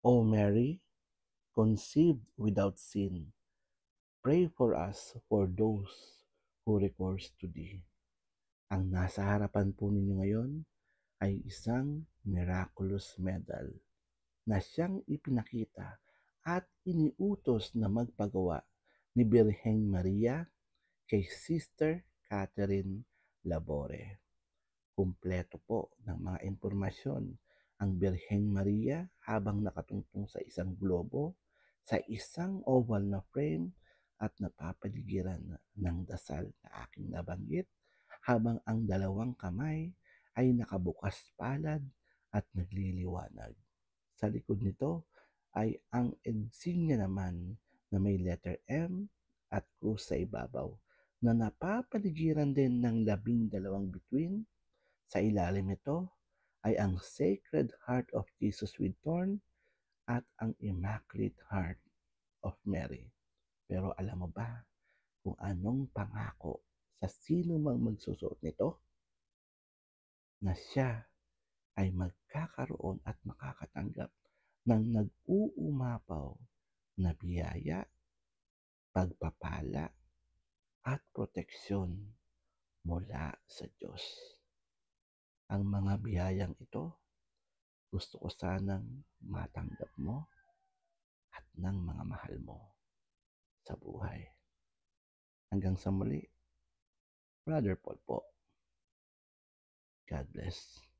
O Mary, conceived without sin, pray for us for those who recourse to thee. Ang nasa harapan po ninyo ngayon ay isang miraculous medal na siyang ipinakita at iniutos na magpagawa ni Birheng Maria kay Sister Catherine Labore. Kumpleto po ng mga impormasyon ang Birheng Maria habang nakatungtong sa isang globo, sa isang oval na frame at napapaligiran ng dasal na aking nabanggit habang ang dalawang kamay ay nakabukas palad at nagliliwanag. Sa likod nito ay ang insignia naman na may letter M at krus sa ibabaw na napapaligiran din ng 12 bituin. Sa ilalim nito ay ang Sacred Heart of Jesus with Thorn at ang Immaculate Heart of Mary. Pero alam mo ba kung anong pangako sa sino mang magsusuot nito? Na siya ay magkakaroon at makakatanggap ng nag-uumapaw na biyaya, pagpapala at proteksyon mula sa Diyos. Ang mga biyayang ito, gusto ko sanang matanggap mo at ng mga mahal mo sa buhay. Hanggang sa muli, Brother Paul po. God bless.